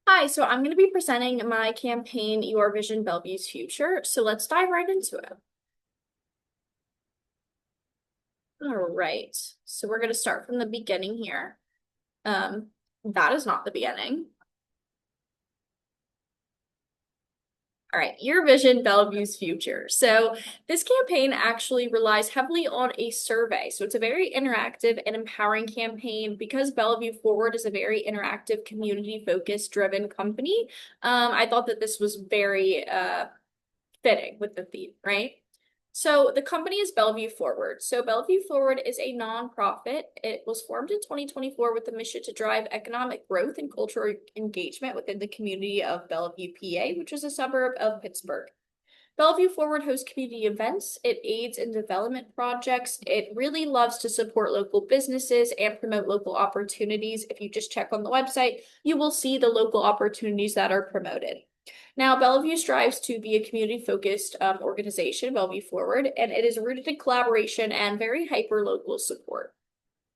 Hi, so I'm going to be presenting my campaign, Your Vision Bellevue's Future. So let's dive right into it. All right. So we're going to start from the beginning here. Um, that is not the beginning. All right, Your Vision Bellevue's Future. So this campaign actually relies heavily on a survey. So it's a very interactive and empowering campaign because Bellevue Forward is a very interactive, community-focused driven company. I thought that this was very fitting with the theme, right? So the company is Bellevue Forward. So Bellevue Forward is a nonprofit. It was formed in 2024 with the mission to drive economic growth and cultural engagement within the community of Bellevue, PA, which is a suburb of Pittsburgh. Bellevue Forward hosts community events. It aids in development projects. It really loves to support local businesses and promote local opportunities. If you just check on the website, you will see the local opportunities that are promoted. Now, Bellevue strives to be a community-focused organization, Bellevue Forward, and it is rooted in collaboration and very hyper-local support.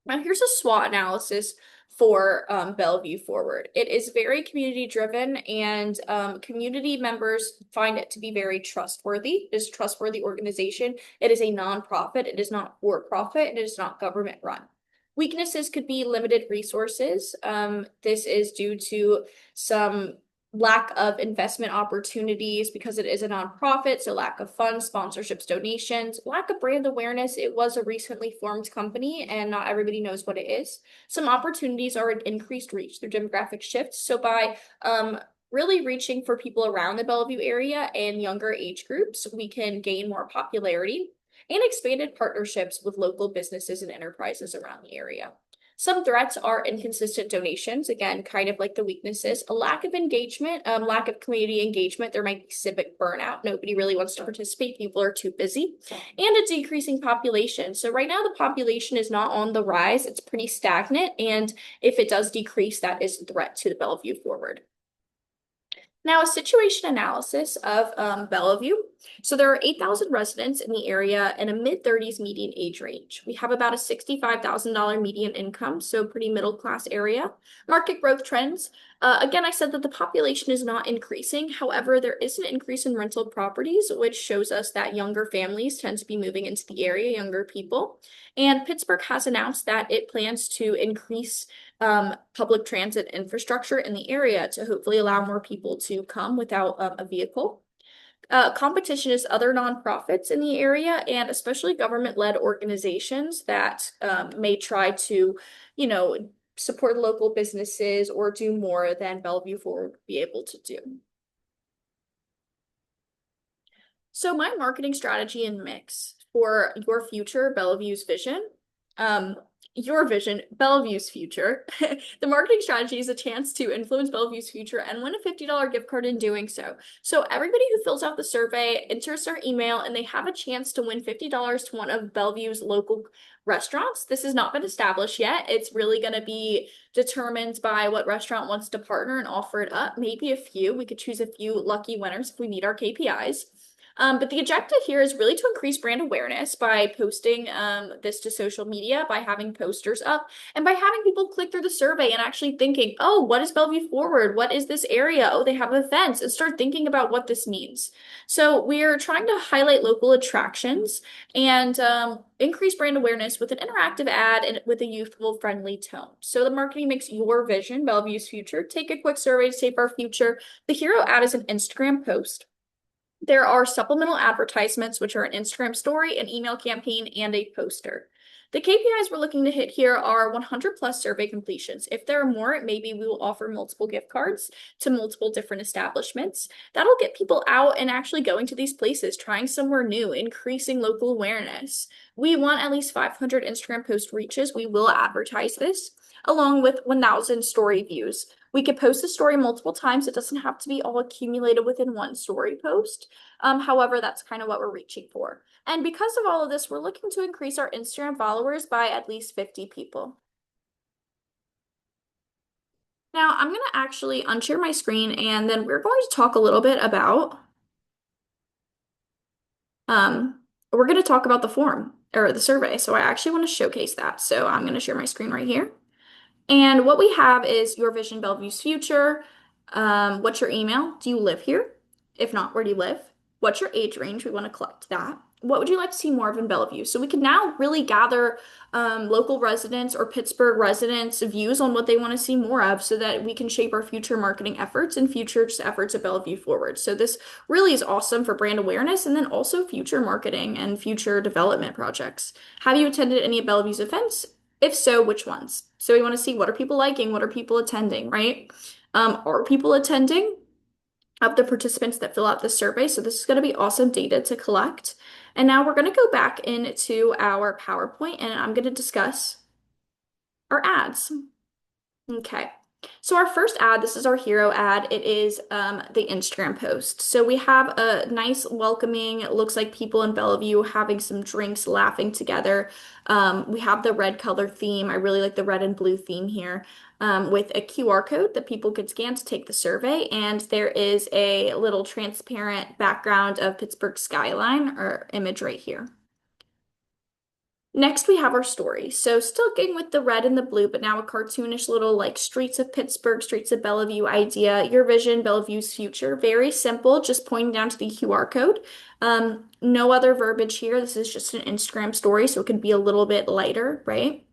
Now, here's a SWOT analysis for Bellevue Forward. It is very community driven, and community members find it to be very trustworthy. It is a trustworthy organization. It is a nonprofit. It is not for profit. It is not government run. Weaknesses could be limited resources. This is due to some lack of investment opportunities because it is a nonprofit, so lack of funds, sponsorships, donations, lack of brand awareness. It was a recently formed company and not everybody knows what it is. Some opportunities are an increased reach through demographic shifts. So by really reaching for people around the Bellevue area and younger age groups, we can gain more popularity and expanded partnerships with local businesses and enterprises around the area. Some threats are inconsistent donations, again, kind of like the weaknesses, a lack of engagement, lack of community engagement. There might be civic burnout. Nobody really wants to participate. People are too busy, and a decreasing population. So right now the population is not on the rise. It's pretty stagnant. And if it does decrease, that is a threat to the Bellevue Forward. Now, a situation analysis of Bellevue. So there are 8,000 residents in the area and a mid-30s median age range. We have about a $65,000 median income, so pretty middle-class area. Market growth trends. Again, I said that the population is not increasing. However, there is an increase in rental properties, which shows us that younger families tend to be moving into the area, younger people. And Pittsburgh has announced that it plans to increase public transit infrastructure in the area to hopefully allow more people to come without a vehicle. Competition is other nonprofits in the area and especially government-led organizations that may try to, you know, support local businesses or do more than Bellevue Forward would be able to do. So my marketing strategy and mix for your future, Bellevue's vision, um, your vision, Bellevue's future. The marketing strategy is a chance to influence Bellevue's future and win a $50 gift card in doing so. So everybody who fills out the survey enters their email and they have a chance to win $50 to one of Bellevue's local restaurants. This has not been established yet. It's really going to be determined by what restaurant wants to partner and offer it up. Maybe a few. We could choose a few lucky winners if we meet our KPIs. But the objective here is really to increase brand awareness by posting this to social media, by having posters up, and by having people click through the survey and actually thinking, oh, what is Bellevue Forward? What is this area? Oh, they have events, and start thinking about what this means. So we're trying to highlight local attractions and increase brand awareness with an interactive ad and with a youthful, friendly tone. So the marketing makes your vision, Bellevue's future. Take a quick survey to shape our future. The hero ad is an Instagram post. There are supplemental advertisements, which are an Instagram story, an email campaign, and a poster. The KPIs we're looking to hit here are 100 plus survey completions. If there are more, maybe we will offer multiple gift cards to multiple different establishments. That'll get people out and actually going to these places, trying somewhere new, increasing local awareness. We want at least 500 Instagram post reaches. We will advertise this along with 1,000 story views. We could post a story multiple times. It doesn't have to be all accumulated within one story post. However, that's kind of what we're reaching for. And because of all of this, we're looking to increase our Instagram followers by at least 50 people. Now, I'm going to actually unshare my screen and then we're going to talk a little bit about, we're going to talk about the form or the survey. So I actually want to showcase that. So I'm going to share my screen right here. And what we have is Your Vision Bellevue's Future. What's your email? Do you live here? If not, where do you live? What's your age range? We want to collect that. What would you like to see more of in Bellevue? So we can now really gather local residents or Pittsburgh residents' views on what they want to see more of so that we can shape our future marketing efforts and future efforts at Bellevue forward. So this really is awesome for brand awareness and then also future marketing and future development projects. Have you attended any of Bellevue's events? If so, which ones? So we want to see what are people liking, what are people attending, right? Are people attending? Of the participants that fill out the survey. So this is going to be awesome data to collect. And now we're going to go back into our PowerPoint and I'm going to discuss our ads. Okay. So our first ad, this is our hero ad. It is the Instagram post. So we have a nice welcoming, it looks like people in Bellevue having some drinks, laughing together. We have the red color theme. I really like the red and blue theme here. With a QR code that people could scan to take the survey. And there is a little transparent background of Pittsburgh skyline or image right here. Next, we have our story. So still getting with the red and the blue, but now a cartoonish little like streets of Pittsburgh, streets of Bellevue idea. Your vision, Bellevue's future. Very simple, just pointing down to the QR code. No other verbiage here. This is just an Instagram story, so it can be a little bit lighter, right?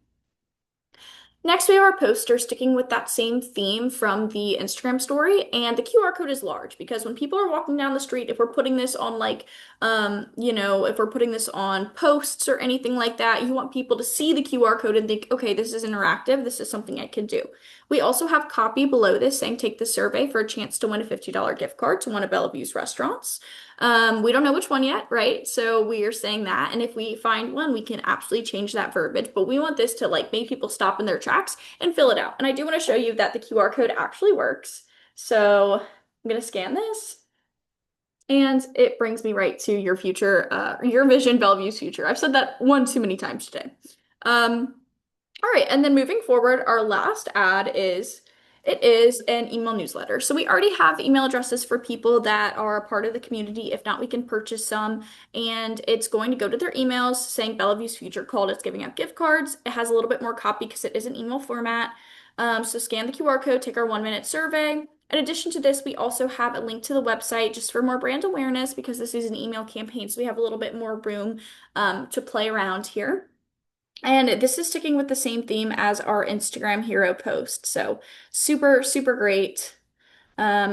Next, we have our poster sticking with that same theme from the Instagram story, and the QR code is large because when people are walking down the street, if we're putting this on like, if we're putting this on posts or anything like that, you want people to see the QR code and think, okay, this is interactive, this is something I can do. We also have copy below this saying take the survey for a chance to win a $50 gift card to one of Bellevue's restaurants. We don't know which one yet, right? So we are saying that. And if we find one, we can absolutely change that verbiage. But we want this to like make people stop in their tracks and fill it out. And I do want to show you that the QR code actually works. So I'm going to scan this. And it brings me right to your future, your vision, Bellevue's future. I've said that one too many times today. All right, and then moving forward, our last ad is it is an email newsletter. So we already have email addresses for people that are a part of the community. If not, we can purchase some, and it's going to go to their emails saying Bellevue's Future Called. It's giving out gift cards. It has a little bit more copy because it is an email format. So scan the QR code, take our 1 minute survey. In addition to this, we also have a link to the website just for more brand awareness because this is an email campaign, so we have a little bit more room to play around here. And this is sticking with the same theme as our Instagram hero post. So super, super great.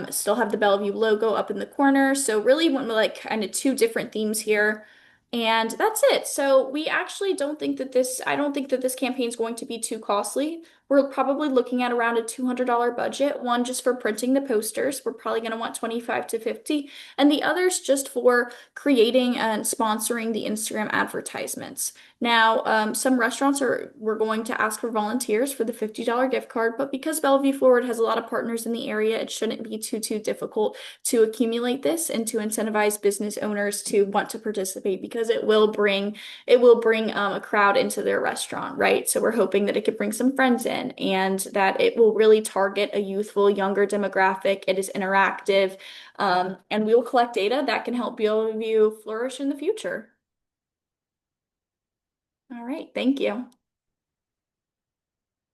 Still have the Bellevue logo up in the corner. So really went with like kind of two different themes here. And that's it. So we actually don't think that I don't think that this campaign is going to be too costly. We're probably looking at around a $200 budget, one just for printing the posters. We're probably going to want 25 to 50, and the others just for creating and sponsoring the Instagram advertisements. Now, some restaurants we're going to ask for volunteers for the $50 gift card, but because Bellevue Forward has a lot of partners in the area, it shouldn't be too difficult to accumulate this and to incentivize business owners to want to participate because it will bring a crowd into their restaurant, right? So we're hoping that it could bring some friends in and that it will really target a youthful, younger demographic. It is interactive, and we will collect data that can help Bellevue flourish in the future. All right, thank you.